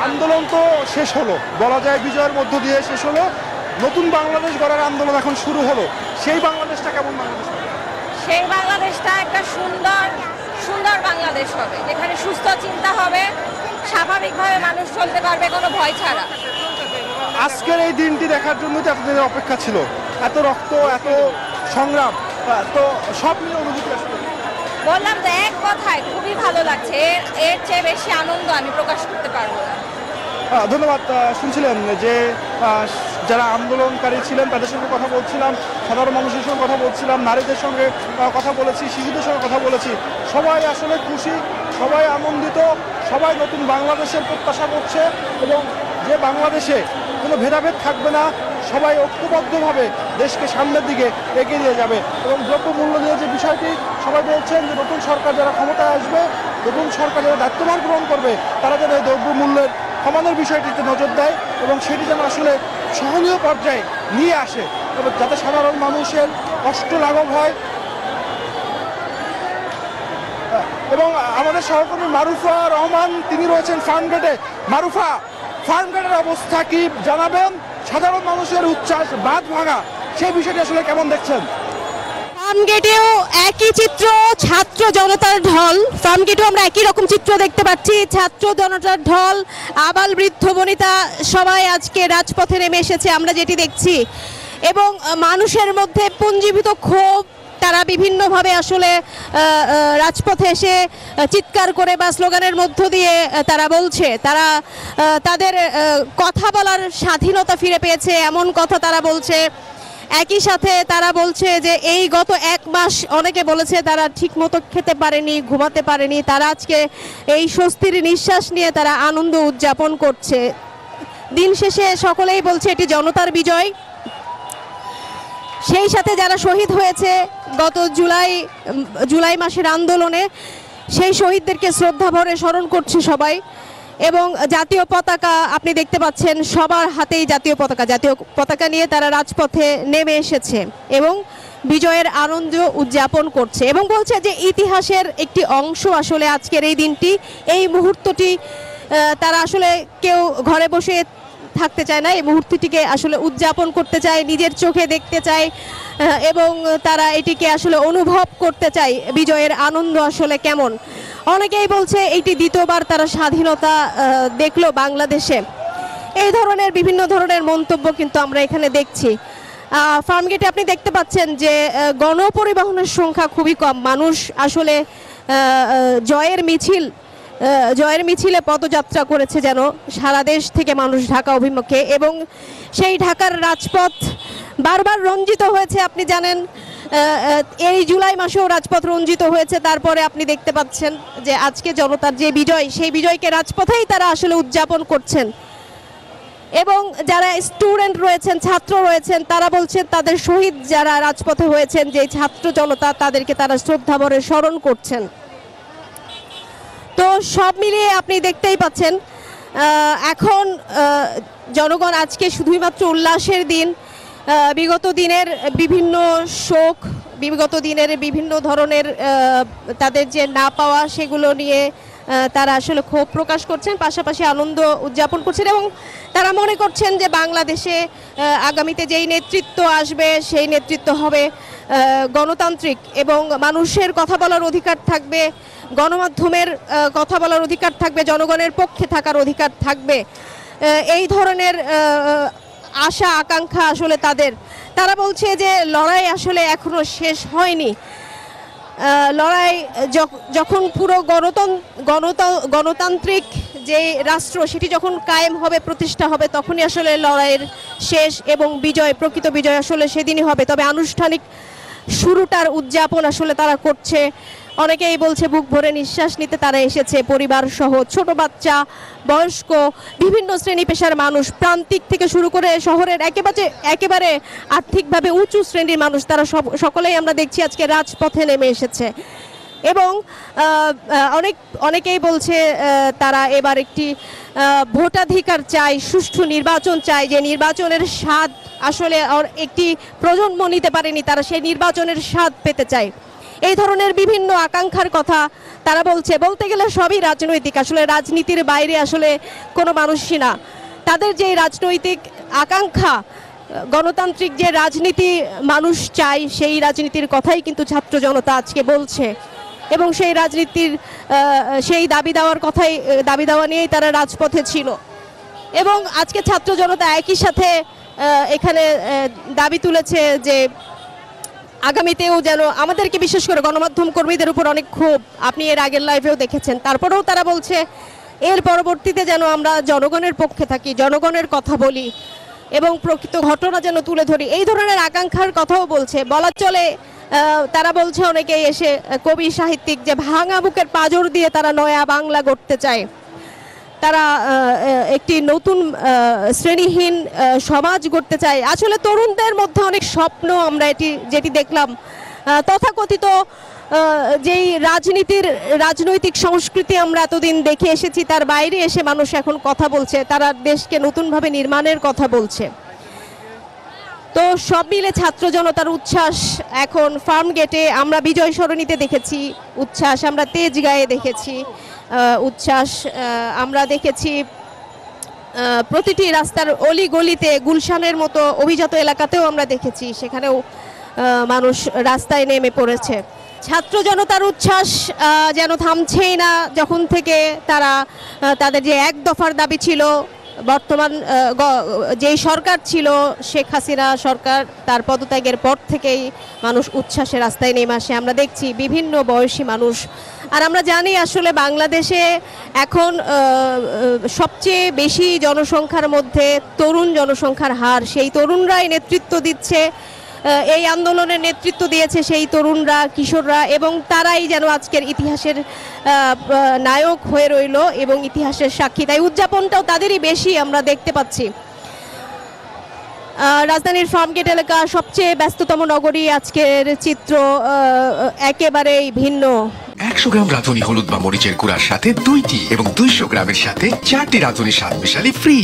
আন্দোলন তো শেষ হলো, বলা যায় বিজয়ের মধ্য দিয়ে শেষ হলো, নতুন বাংলাদেশ গড়ার আন্দোলন এখন শুরু হলো। সেই বাংলাদেশটা কেমন বাংলাদেশ হবে? সেই বাংলাদেশটা একটা সুন্দর সুন্দর বাংলাদেশ হবে, যেখানে সুস্থ চিন্তা হবে, স্বাভাবিকভাবে মানুষ চলতে পারবে কোনো ভয় ছাড়া। আজকের এই দিনটি দেখার জন্য তো এতদিনের অপেক্ষা ছিল, এত রক্ত, এত সংগ্রাম, তো সব মিলে অনুভূতি আসলে। বললাম যে এক কথায় খুবই ভালো লাগছে, এর চেয়ে বেশি আনন্দ আমি প্রকাশ করতে পারবো না। ধন্যবাদ। শুনছিলেন যে যারা আন্দোলনকারী ছিলেন তাদের সঙ্গে কথা বলছিলাম, সাধারণ মানুষের সঙ্গে কথা বলছিলাম, নারীদের সঙ্গে কথা বলেছি, শিশুদের সঙ্গে কথা বলেছি। সবাই আসলে খুশি, সবাই আনন্দিত, সবাই নতুন বাংলাদেশের প্রত্যাশা করছে এবং যে বাংলাদেশে কোনো ভেদাভেদ থাকবে না, সবাই ঐক্যবদ্ধভাবে দেশকে সামনের দিকে এগিয়ে নিয়ে যাবে। এবং দ্রব্যমূল্য নিয়ে যে বিষয়টি সবাই বলছেন যে নতুন সরকার যারা ক্ষমতায় আসবে, নতুন সরকার যারা দায়িত্বভার গ্রহণ করবে, তারা যেন এই দ্রব্যমূল্যের কমানোর বিষয়টিতে নজর দেয় এবং সেটি যেন আসলে সহনীয় পর্যায়ে নিয়ে আসে এবং যাতে সাধারণ মানুষের কষ্ট লাঘব হয়। এবং আমাদের সহকর্মী মারুফা রহমান, তিনি রয়েছেন ফার্মগেটে। মারুফা, ফার্মগেটের অবস্থা কি জানাবেন? সাধারণ মানুষের উচ্ছ্বাস, বাঁধ ভাঙা, সেই বিষয়টি আসলে কেমন দেখছেন? ফার্মগেটেও একই চিত্র, ছাত্র জনতার ঢল। ফার্মগেটেও আমরা একই রকম চিত্র দেখতে পাচ্ছি, ছাত্র জনতার ঢল, আবাল বৃদ্ধ বনিতা সবাই আজকে রাজপথে নেমে এসেছে আমরা যেটি দেখছি। এবং মানুষের মধ্যে পুঞ্জীভূত ক্ষোভ, তারা বিভিন্নভাবে আসলে রাজপথে এসে চিৎকার করে বা স্লোগানের মধ্য দিয়ে তারা বলছে তারা তাদের কথা বলার স্বাধীনতা ফিরে পেয়েছে, এমন কথা তারা বলছে। একই সাথে তারা বলছে যে এই গত 1 মাস অনেকে বলেছে তারা ঠিকমতো খেতে পারেনি, ঘুমাতে পারেনি, তারা আজকে এই স্বস্তির নিঃশ্বাস নিয়ে তারা আনন্দ উদযাপন করছে। দিন শেষে সকলেই বলছে এটি জনতার বিজয়। সেই সাথে যারা শহীদ হয়েছে গত জুলাই মাসের আন্দোলনে, সেই শহীদদেরকে শ্রদ্ধা ভরে স্মরণ করছে সবাই। এবং জাতীয় পতাকা আপনি দেখতে পাচ্ছেন, সবার হাতেই জাতীয় পতাকা নিয়ে তারা রাজপথে নেমে এসেছে এবং বিজয়ের আনন্দ উদযাপন করছে এবং বলছে যে ইতিহাসের একটি অংশ আসলে আজকের এই দিনটি, এই মুহূর্তটি তারা আসলে কেউ ঘরে বসে থাকতে চায় না, এই মুহূর্তটিকে আসলে উদযাপন করতে চায়, নিজের চোখে দেখতে চায় এবং তারা এটিকে আসলে অনুভব করতে চায় বিজয়ের আনন্দ আসলে কেমন। অনেকেই বলছে এটি দ্বিতীয়বার তারা স্বাধীনতা দেখলো বাংলাদেশে। এই ধরনের বিভিন্ন ধরনের মন্তব্য কিন্তু আমরা এখানে দেখছি। ফার্মগেটে আপনি দেখতে পাচ্ছেন যে গণপরিবহনের সংখ্যা খুবই কম। মানুষ আসলে জয়ের মিছিলে পদযাত্রা করেছে যেন সারা দেশ থেকে মানুষ ঢাকা অভিমুখে, এবং সেই ঢাকার রাজপথ বারবার রঞ্জিত হয়েছে। আপনি জানেন এই জুলাই মাসেও রাজপথ রঞ্জিত হয়েছে। তারপরে আপনি দেখতে পাচ্ছেন যে আজকে জনতার যে বিজয়, সেই বিজয়কে রাজপথেই তারা আসলে উদযাপন করছেন। এবং যারা স্টুডেন্ট রয়েছেন, ছাত্র রয়েছেন, তারা বলছেন তাদের শহীদ যারা রাজপথে হয়েছেন, যে ছাত্র জনতা, তাদেরকে তারা শ্রদ্ধা ভরে স্মরণ করছেন। তো সব মিলিয়ে আপনি দেখতেই পাচ্ছেন এখন জনগণ আজকে শুধুমাত্র উল্লাসের দিন। বিগত দিনের বিভিন্ন শোক, বিগত দিনের বিভিন্ন ধরনের তাদের যে না পাওয়া, সেগুলো নিয়ে তারা আসলে ক্ষোভ প্রকাশ করছেন, পাশাপাশি আনন্দ উদযাপন করছেন এবং তারা মনে করছেন যে বাংলাদেশে আগামীতে যেই নেতৃত্ব আসবে, সেই নেতৃত্ব হবে গণতান্ত্রিক এবং মানুষের কথা বলার অধিকার থাকবে, গণমাধ্যমের কথা বলার অধিকার থাকবে, জনগণের পক্ষে থাকার অধিকার থাকবে। এই ধরনের আশা আকাঙ্ক্ষা আসলে তারা বলছে যে লড়াই আসলে এখনো শেষ হয়নি। লড়াই যখন পুরো গণতান্ত্রিক যে রাষ্ট্র, সেটি যখন কায়েম হবে, প্রতিষ্ঠা হবে, তখনই আসলে লড়াইয়ের শেষ এবং বিজয়, প্রকৃত বিজয় আসলে সেদিনই হবে। তবে আনুষ্ঠানিক শুরুটার উদযাপন আসলে তারা করছে। অনেকেই বলছে বুক ভরে নিঃশ্বাস নিতে তারা এসেছে, পরিবার সহ, ছোট বাচ্চা, বয়স্ক, বিভিন্ন শ্রেণী পেশার মানুষ, প্রান্তিক থেকে শুরু করে শহরের একেবারে আর্থিকভাবে উঁচু শ্রেণীর মানুষ, তারা সকলেই আমরা দেখছি আজকে রাজপথে নেমে এসেছে। এবং অনেকেই বলছে তারা এবার একটি ভোটাধিকার চাই, সুষ্ঠু নির্বাচন চাই, যে নির্বাচনের স্বাদ আসলে একটি প্রজন্ম নিতে পারেনি, তারা সেই নির্বাচনের স্বাদ পেতে চায়। এই ধরনের বিভিন্ন আকাঙ্ক্ষার কথা তারা বলছে। বলতে গেলে সবই রাজনৈতিক, আসলে রাজনীতির বাইরে আসলে কোনো মানুষই না। তাদের যে রাজনৈতিক আকাঙ্ক্ষা, গণতান্ত্রিক যে রাজনীতি মানুষ চায়, সেই রাজনীতির কথাই কিন্তু ছাত্র জনতা আজকে বলছে এবং সেই রাজনীতির সেই দাবি দাওয়া নিয়েই তারা রাজপথে ছিল। এবং আজকে ছাত্র জনতা একই সাথে এখানে দাবি তুলেছে যে আগামীতেও যেন আমাদেরকে, বিশেষ করে গণমাধ্যম কর্মীদের উপর অনেক ক্ষোভ, আপনি এর আগের লাইভেও দেখেছেন। তারপরেও তারা বলছে এর পরবর্তীতে যেন আমরা জনগণের পক্ষে থাকি, জনগণের কথা বলি এবং প্রকৃত ঘটনা যেন তুলে ধরি, এই ধরনের আকাঙ্ক্ষার কথাও বলছে। বলা চলে তারা বলছে অনেকেই এসে, কবি সাহিত্যিক, যে ভাঙা বুকের পাঁজর দিয়ে তারা নয়া বাংলা গড়তে চায়। তারা একটি নতুন শ্রেণীহীন সমাজ গড়তে চায়। আসলে তরুণদের মধ্যে অনেক স্বপ্ন, আমরা যেটি দেখলাম। তথাকথিত যেই রাজনৈতিক সংস্কৃতি আমরা এতদিন দেখে এসেছি, তার বাইরে এসে মানুষ এখন কথা বলছে, তারা দেশকে নতুনভাবে নির্মাণের কথা বলছে। তো সব মিলে ছাত্র জনতার উচ্ছ্বাস এখন ফার্ম গেটে, আমরা বিজয় সরণিতে দেখেছি উচ্ছ্বাস, আমরা তেজগাঁয়ে দেখেছি উচ্ছ্বাস, আমরা দেখেছি প্রতিটি রাস্তার অলি গলিতে, গুলশানের মতো অভিজাত এলাকাতেও আমরা দেখেছি, সেখানেও মানুষ রাস্তায় নেমে পড়েছে। ছাত্র জনতার উচ্ছ্বাস যেন থামছেই না, যখন থেকে তারা তাদের যে এক দফার দাবি ছিল, বর্তমান যেই সরকার ছিল শেখ হাসিনা সরকার, তার পদত্যাগের পর থেকেই মানুষ উচ্ছ্বাসে রাস্তায় নেমে আসে। আমরা দেখছি বিভিন্ন বয়সী মানুষ। আর আমরা জানি আসলে বাংলাদেশে এখন সবচেয়ে বেশি জনসংখ্যার মধ্যে তরুণ জনসংখ্যার হার, সেই তরুণরাই নেতৃত্ব দিচ্ছে, এই আন্দোলনের নেতৃত্ব দিয়েছে সেই তরুণরা, কিশোররা, এবং তারাই যেন আজকের ইতিহাসের নায়ক হয়ে রইল এবং ইতিহাসের সাক্ষী। তাই উদযাপনটাও তাদেরই বেশি আমরা দেখতে পাচ্ছি। রাজধানীর ফার্মগেট এলাকা সবচেয়ে ব্যস্ততম নগরী, আজকের চিত্র একেবারেই ভিন্ন। 100 গ্রাম রাঁধুনি হলুদ বা মরিচের গুঁড়ার সাথে 2টি এবং 200 গ্রামের সাথে 4টি রাঁধুনি স্বাদ মিশালি ফ্রি।